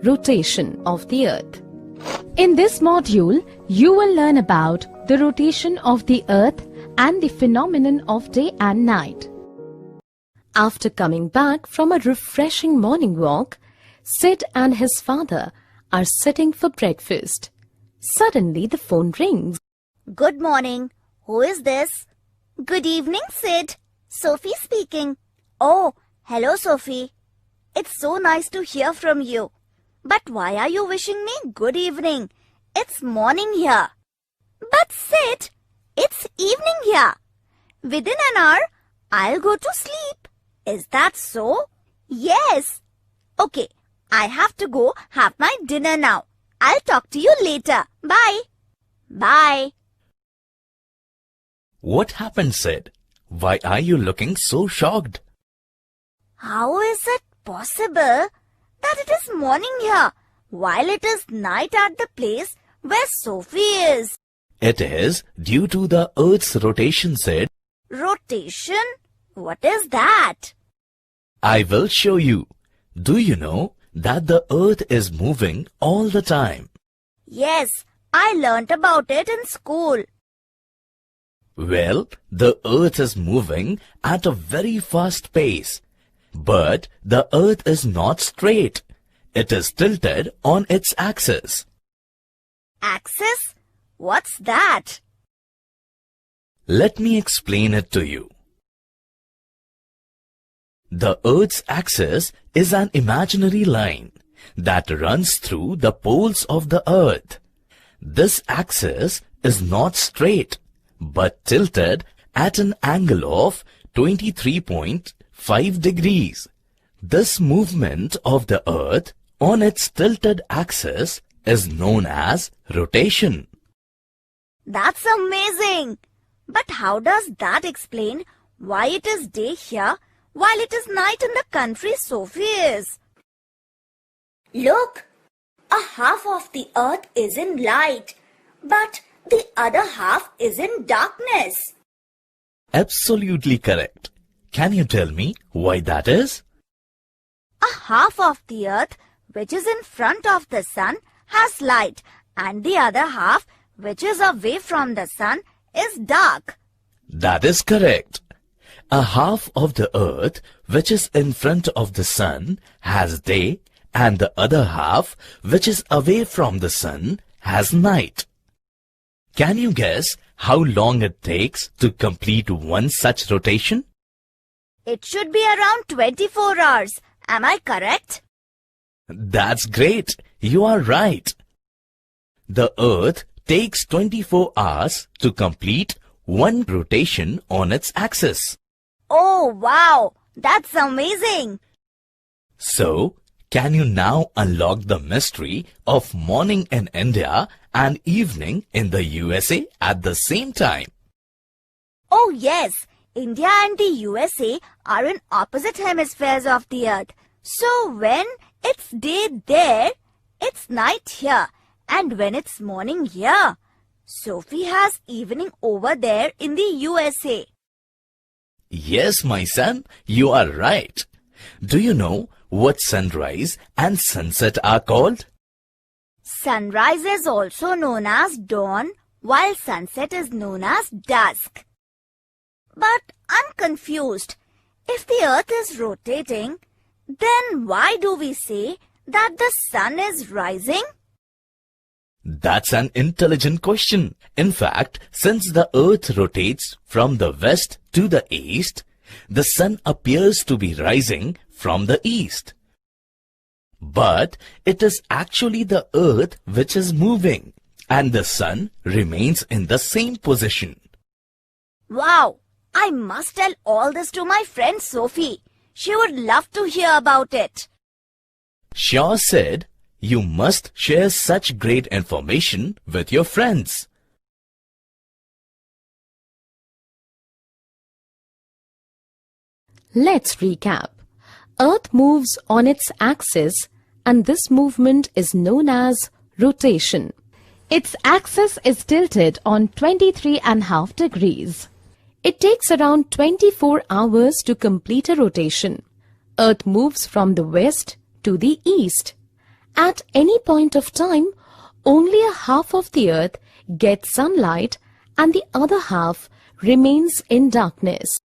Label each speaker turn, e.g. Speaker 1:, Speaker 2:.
Speaker 1: rotation of the Earth. In this module, you will learn about the rotation of the Earth and the phenomenon of day and night. After coming back from a refreshing morning walk, Sid and his father are sitting for breakfast. Suddenly the phone rings.
Speaker 2: Good morning. Who is this? Good evening, Sid. Sophie speaking. Oh, hello, Sophie. It's so nice to hear from you. But why are you wishing me good evening? It's morning here. But Sid, it's evening here. Within an hour, I'll go to sleep. Is that so? Yes. Okay, I have to go have my dinner now. I'll talk to you later. Bye. Bye.
Speaker 3: What happened, Sid? Why are you looking so shocked?
Speaker 2: How is it possible that it is morning here while it is night at the place where Sophie is?
Speaker 3: It is due to the Earth's rotation, Sid.
Speaker 2: Rotation? What is that?
Speaker 3: I will show you. Do you know that the Earth is moving all the time?
Speaker 2: Yes, I learnt about it in school.
Speaker 3: Well, the Earth is moving at a very fast pace. But the Earth is not straight. It is tilted on its axis.
Speaker 2: Axis? What's that?
Speaker 3: Let me explain it to you. The Earth's axis is an imaginary line that runs through the poles of the Earth. This axis is not straight, but tilted at an angle of 23.5 degrees. This movement of the Earth on its tilted axis is known as rotation.
Speaker 2: That's amazing! But how does that explain why it is day here while it is night in the country Sophie is? Look! A half of the Earth is in light, but the other half is in darkness.
Speaker 3: Absolutely correct. Can you tell me why that is?
Speaker 2: A half of the Earth which is in front of the sun has light, and the other half which is away from the sun is dark.
Speaker 3: That is correct. A half of the Earth which is in front of the sun has day, and the other half which is away from the sun has night. Can you guess how long it takes to complete one such rotation?
Speaker 2: It should be around 24 hours. Am I correct?
Speaker 3: That's great. You are right. The Earth takes 24 hours to complete one rotation on its axis.
Speaker 2: Oh, wow! That's amazing!
Speaker 3: So, can you now unlock the mystery of morning in India and evening in the USA at the same time?
Speaker 2: Oh, yes! India and the USA are in opposite hemispheres of the Earth. So, when it's day there, it's night here. And when it's morning here, Sophie has evening over there in the USA.
Speaker 3: Yes, my son, you are right. Do you know what sunrise and sunset are called?
Speaker 2: Sunrise is also known as dawn, while sunset is known as dusk. But I'm confused. If the Earth is rotating, then why do we say that the sun is rising?
Speaker 3: That's an intelligent question. In fact, since the Earth rotates from the west to the east, the sun appears to be rising from the east. But it is actually the Earth which is moving, and the sun remains in the same position.
Speaker 2: Wow! I must tell all this to my friend Sophie. She would love to hear about it.
Speaker 3: Sure, Sid. You must share such great information with your friends.
Speaker 1: Let's recap. Earth moves on its axis, and this movement is known as rotation. Its axis is tilted on 23.5 degrees. It takes around 24 hours to complete a rotation. Earth moves from the west to the east. At any point of time, only a half of the earth gets sunlight and the other half remains in darkness.